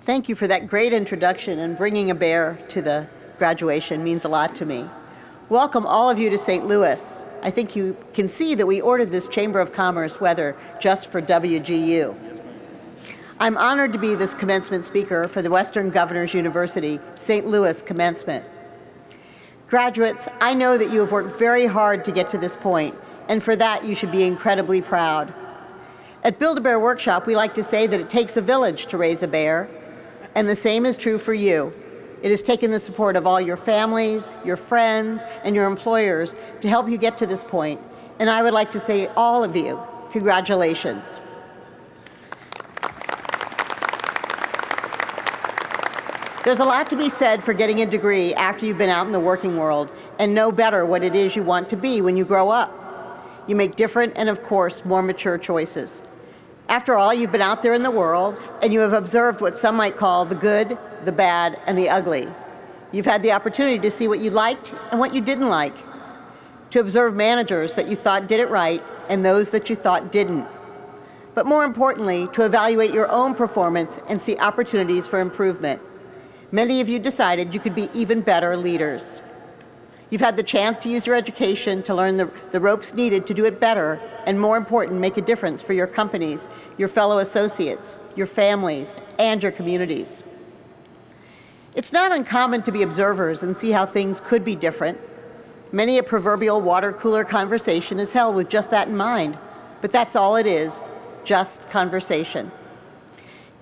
Thank you for that great introduction, and bringing a bear to the graduation means a lot to me. Welcome all of you to St. Louis. I think you can see that we ordered this Chamber of Commerce weather just for WGU. I'm honored to be this commencement speaker for the Western Governors University St. Louis Commencement. Graduates, I know that you have worked very hard to get to this point, and for that you should be incredibly proud. At Build-A-Bear Workshop, we like to say that it takes a village to raise a bear, and the same is true for you. It has taken the support of all your families, your friends, and your employers to help you get to this point, and I would like to say to all of you, congratulations. There's a lot to be said for getting a degree after you've been out in the working world and know better what it is you want to be when you grow up. You make different and, of course, more mature choices. After all, you've been out there in the world and you have observed what some might call the good, the bad, and the ugly. You've had the opportunity to see what you liked and what you didn't like, to observe managers that you thought did it right and those that you thought didn't. But more importantly, to evaluate your own performance and see opportunities for improvement. Many of you decided you could be even better leaders. You've had the chance to use your education to learn the ropes needed to do it better, and more important, make a difference for your companies, your fellow associates, your families, and your communities. It's not uncommon to be observers and see how things could be different. Many a proverbial water cooler conversation is held with just that in mind, but that's all it is, just conversation.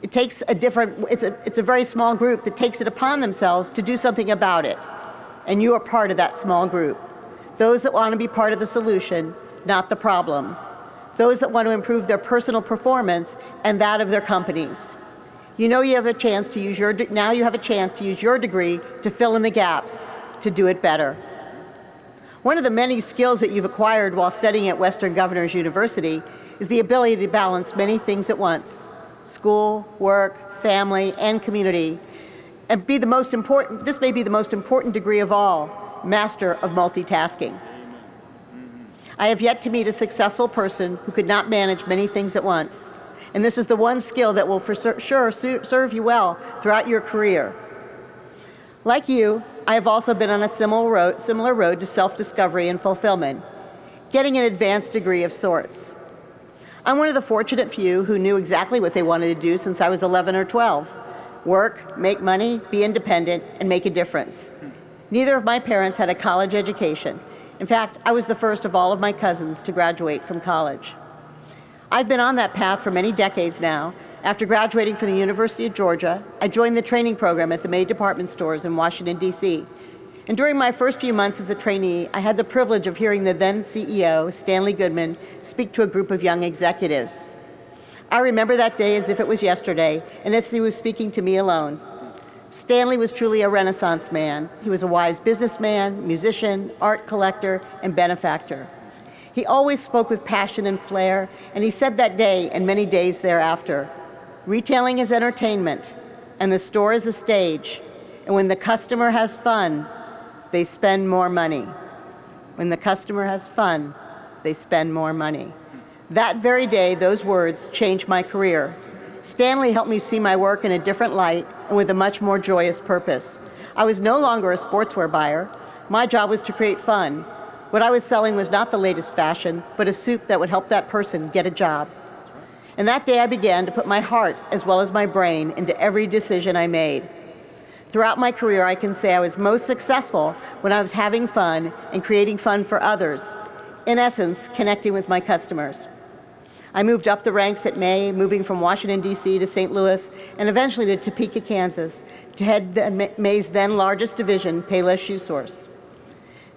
It takes it's a very small group that takes it upon themselves to do something about it. And you are part of that small group. Those that want to be part of the solution, not the problem. Those that want to improve their personal performance and that of their companies. You know you have a chance to use now you have a chance to use your degree to fill in the gaps, to do it better. One of the many skills that you've acquired while studying at Western Governors University is the ability to balance many things at once. School, work, family, and community, and this may be the most important degree of all, Master of Multitasking. I have yet to meet a successful person who could not manage many things at once, and this is the one skill that will for sure serve you well throughout your career. Like you, I have also been on a similar road to self-discovery and fulfillment, getting an advanced degree of sorts. I'm one of the fortunate few who knew exactly what they wanted to do since I was 11 or 12. Work, make money, be independent, and make a difference. Neither of my parents had a college education. In fact, I was the first of all of my cousins to graduate from college. I've been on that path for many decades now. After graduating from the University of Georgia, I joined the training program at the May department stores in Washington, D.C. And during my first few months as a trainee, I had the privilege of hearing the then CEO, Stanley Goodman, speak to a group of young executives. I remember that day as if it was yesterday, and as he was speaking to me alone. Stanley was truly a Renaissance man. He was a wise businessman, musician, art collector, and benefactor. He always spoke with passion and flair, and he said that day and many days thereafter, retailing is entertainment, and the store is a stage, and when the customer has fun, they spend more money. When the customer has fun, they spend more money. That very day, those words changed my career. Stanley helped me see my work in a different light and with a much more joyous purpose. I was no longer a sportswear buyer. My job was to create fun. What I was selling was not the latest fashion, but a soup that would help that person get a job. And that day I began to put my heart as well as my brain into every decision I made. Throughout my career, I can say I was most successful when I was having fun and creating fun for others. In essence, connecting with my customers. I moved up the ranks at May, moving from Washington, D.C. to St. Louis, and eventually to Topeka, Kansas, to head May's then largest division, Payless Shoe Source.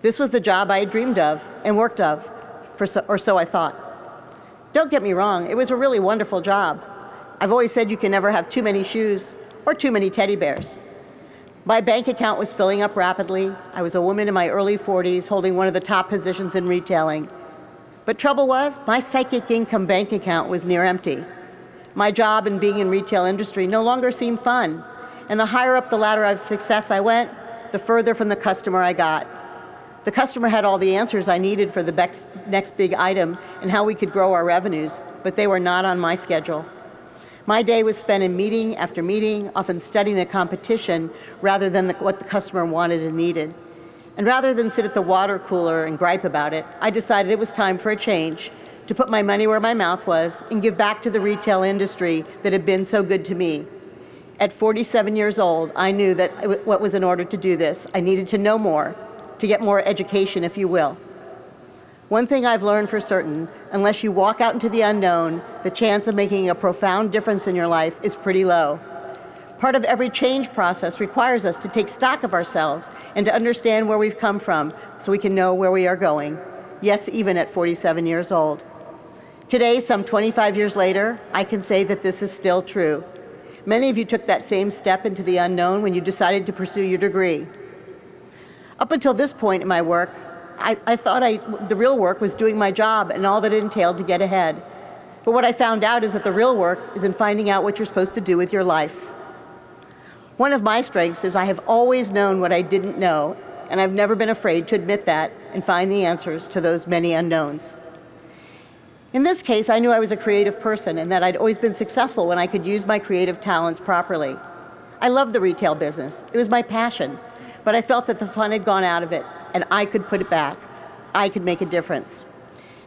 This was the job I had dreamed of and worked of, or so I thought. Don't get me wrong, it was a really wonderful job. I've always said you can never have too many shoes or too many teddy bears. My bank account was filling up rapidly. I was a woman in my early 40s holding one of the top positions in retailing. But trouble was, my psychic income bank account was near empty. My job and being in retail industry no longer seemed fun. And the higher up the ladder of success I went, the further from the customer I got. The customer had all the answers I needed for the next big item and how we could grow our revenues, but they were not on my schedule. My day was spent in meeting after meeting, often studying the competition rather than what the customer wanted and needed. And rather than sit at the water cooler and gripe about it, I decided it was time for a change, to put my money where my mouth was and give back to the retail industry that had been so good to me. At 47 years old, I knew that what was in order to do this, I needed to know more, to get more education, if you will. One thing I've learned for certain, unless you walk out into the unknown, the chance of making a profound difference in your life is pretty low. Part of every change process requires us to take stock of ourselves and to understand where we've come from so we can know where we are going. Yes, even at 47 years old. Today, some 25 years later, I can say that this is still true. Many of you took that same step into the unknown when you decided to pursue your degree. Up until this point in my work, I thought the real work was doing my job and all that it entailed to get ahead. But what I found out is that the real work is in finding out what you're supposed to do with your life. One of my strengths is I have always known what I didn't know, and I've never been afraid to admit that and find the answers to those many unknowns. In this case, I knew I was a creative person and that I'd always been successful when I could use my creative talents properly. I loved the retail business. It was my passion, but I felt that the fun had gone out of it, and I could put it back. I could make a difference.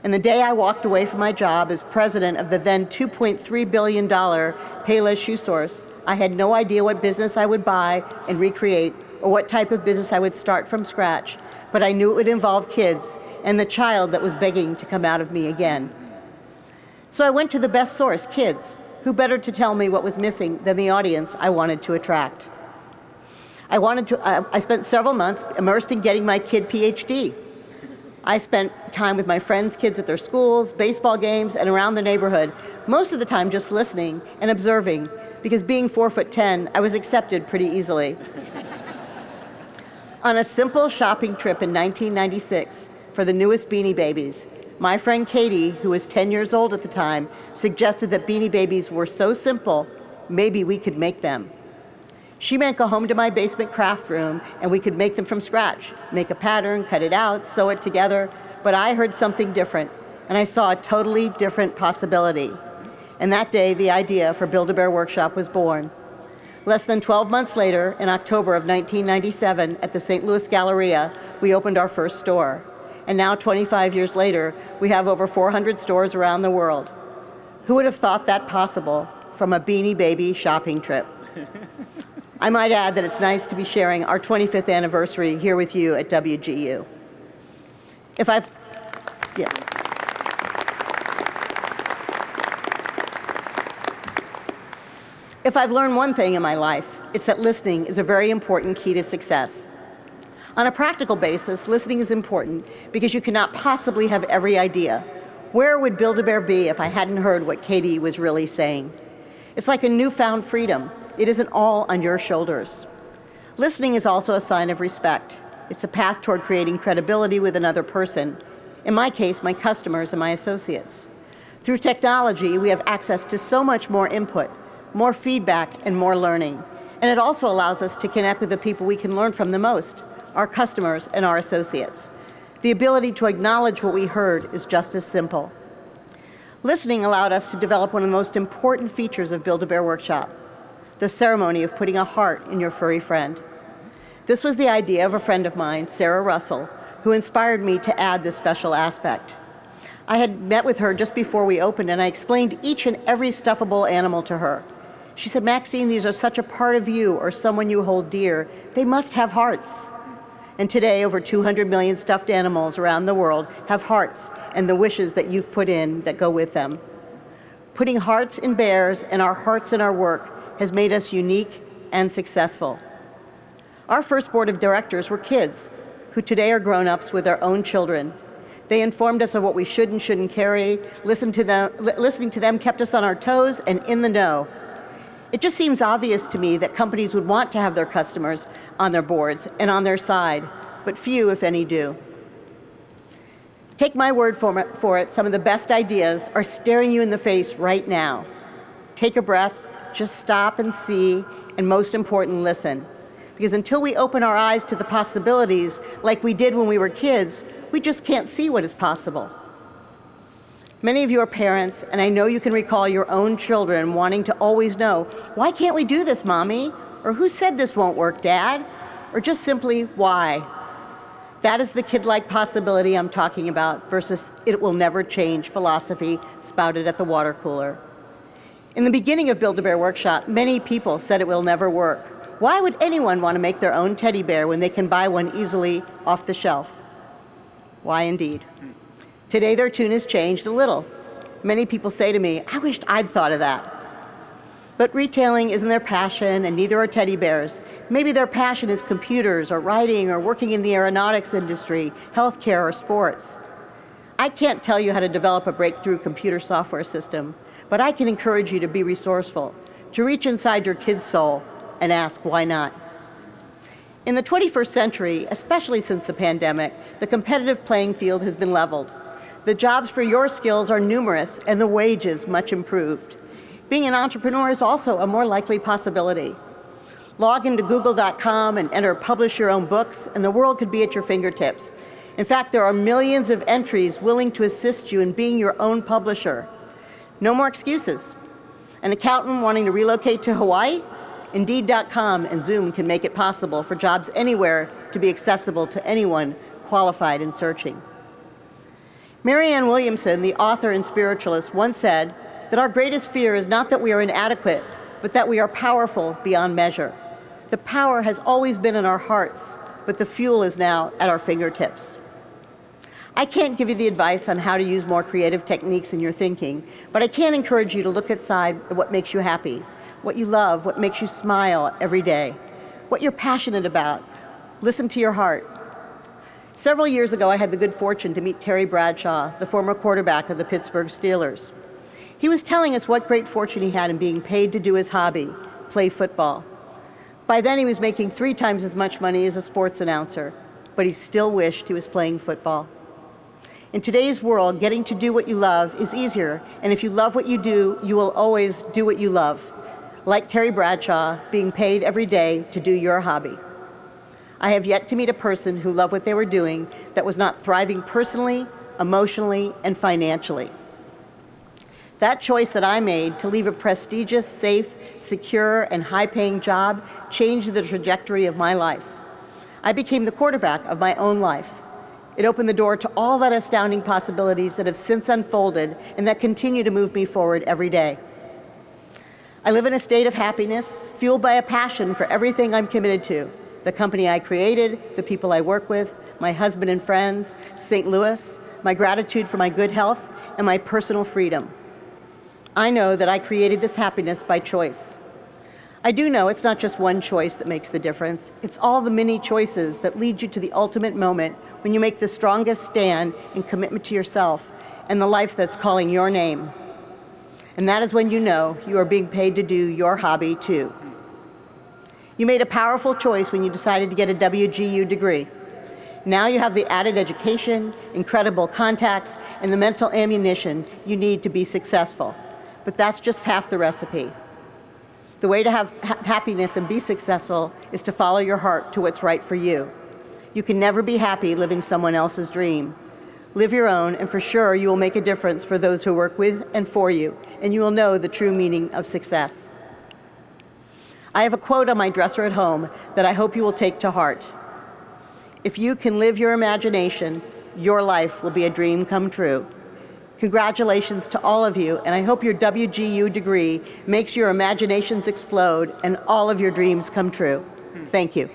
And the day I walked away from my job as president of the then $2.3 billion Payless Shoe Source, I had no idea what business I would buy and recreate or what type of business I would start from scratch, but I knew it would involve kids and the child that was begging to come out of me again. So I went to the best source, kids. Who better to tell me what was missing than the audience I wanted to attract? I spent several months immersed in getting my kid PhD. I spent time with my friends' kids at their schools, baseball games, and around the neighborhood, most of the time just listening and observing, because being 4'10", I was accepted pretty easily. On a simple shopping trip in 1996 for the newest Beanie Babies, my friend Katie, who was 10 years old at the time, suggested that Beanie Babies were so simple, maybe we could make them. She meant go home to my basement craft room and we could make them from scratch, make a pattern, cut it out, sew it together, but I heard something different, and I saw a totally different possibility. And that day, the idea for Build-A-Bear Workshop was born. Less than 12 months later, in October of 1997, at the St. Louis Galleria, we opened our first store. And now, 25 years later, we have over 400 stores around the world. Who would have thought that possible from a Beanie Baby shopping trip? I might add that it's nice to be sharing our 25th anniversary here with you at WGU. If I've learned one thing in my life, it's that listening is a very important key to success. On a practical basis, listening is important because you cannot possibly have every idea. Where would Build-A-Bear be if I hadn't heard what Katie was really saying? It's like a newfound freedom. It isn't all on your shoulders. Listening is also a sign of respect. It's a path toward creating credibility with another person, in my case, my customers and my associates. Through technology, we have access to so much more input, more feedback, and more learning. And it also allows us to connect with the people we can learn from the most, our customers and our associates. The ability to acknowledge what we heard is just as simple. Listening allowed us to develop one of the most important features of Build-A-Bear Workshop, the ceremony of putting a heart in your furry friend. This was the idea of a friend of mine, Sarah Russell, who inspired me to add this special aspect. I had met with her just before we opened, and I explained each and every stuffable animal to her. She said, "Maxine, these are such a part of you or someone you hold dear. They must have hearts." And today, over 200 million stuffed animals around the world have hearts and the wishes that you've put in that go with them. Putting hearts in bears and our hearts in our work has made us unique and successful. Our first board of directors were kids, who today are grown-ups with their own children. They informed us of what we should and shouldn't carry. Listening to them kept us on our toes and in the know. It just seems obvious to me that companies would want to have their customers on their boards and on their side, but few, if any, do. Take my word for it, some of the best ideas are staring you in the face right now. Take a breath, just stop and see, and most important, listen. Because until we open our eyes to the possibilities like we did when we were kids, we just can't see what is possible. Many of you are parents, and I know you can recall your own children wanting to always know, why can't we do this, Mommy? Or who said this won't work, Dad? Or just simply, why? That is the kid-like possibility I'm talking about versus it will never change philosophy spouted at the water cooler. In the beginning of Build-A-Bear Workshop, many people said it will never work. Why would anyone want to make their own teddy bear when they can buy one easily off the shelf? Why indeed? Today their tune has changed a little. Many people say to me, I wished I'd thought of that. But retailing isn't their passion, and neither are teddy bears. Maybe their passion is computers or writing or working in the aeronautics industry, healthcare, or sports. I can't tell you how to develop a breakthrough computer software system, but I can encourage you to be resourceful, to reach inside your kid's soul and ask, why not? In the 21st century, especially since the pandemic, the competitive playing field has been leveled. The jobs for your skills are numerous and the wages much improved. Being an entrepreneur is also a more likely possibility. Log into google.com and enter publish your own books, and the world could be at your fingertips. In fact, there are millions of entries willing to assist you in being your own publisher. No more excuses. An accountant wanting to relocate to Hawaii? Indeed.com and Zoom can make it possible for jobs anywhere to be accessible to anyone qualified and searching. Marianne Williamson, the author and spiritualist, once said that our greatest fear is not that we are inadequate, but that we are powerful beyond measure. The power has always been in our hearts, but the fuel is now at our fingertips. I can't give you the advice on how to use more creative techniques in your thinking, but I can encourage you to look inside at what makes you happy, what you love, what makes you smile every day, what you're passionate about. Listen to your heart. Several years ago, I had the good fortune to meet Terry Bradshaw, the former quarterback of the Pittsburgh Steelers. He was telling us what great fortune he had in being paid to do his hobby, play football. By then, he was making 3 times as much money as a sports announcer, but he still wished he was playing football. In today's world, getting to do what you love is easier, and if you love what you do, you will always do what you love. Like Terry Bradshaw, being paid every day to do your hobby. I have yet to meet a person who loved what they were doing that was not thriving personally, emotionally, and financially. That choice that I made to leave a prestigious, safe, secure, and high-paying job changed the trajectory of my life. I became the quarterback of my own life. It opened the door to all that astounding possibilities that have since unfolded and that continue to move me forward every day. I live in a state of happiness, fueled by a passion for everything I'm committed to. The company I created, the people I work with, my husband and friends, St. Louis, my gratitude for my good health, and my personal freedom. I know that I created this happiness by choice. I do know it's not just one choice that makes the difference. It's all the many choices that lead you to the ultimate moment when you make the strongest stand in commitment to yourself and the life that's calling your name. And that is when you know you are being paid to do your hobby too. You made a powerful choice when you decided to get a WGU degree. Now you have the added education, incredible contacts, and the mental ammunition you need to be successful. But that's just half the recipe. The way to have happiness and be successful is to follow your heart to what's right for you. You can never be happy living someone else's dream. Live your own, and for sure you will make a difference for those who work with and for you, and you will know the true meaning of success. I have a quote on my dresser at home that I hope you will take to heart. If you can live your imagination, your life will be a dream come true. Congratulations to all of you, and I hope your WGU degree makes your imaginations explode and all of your dreams come true. Thank you.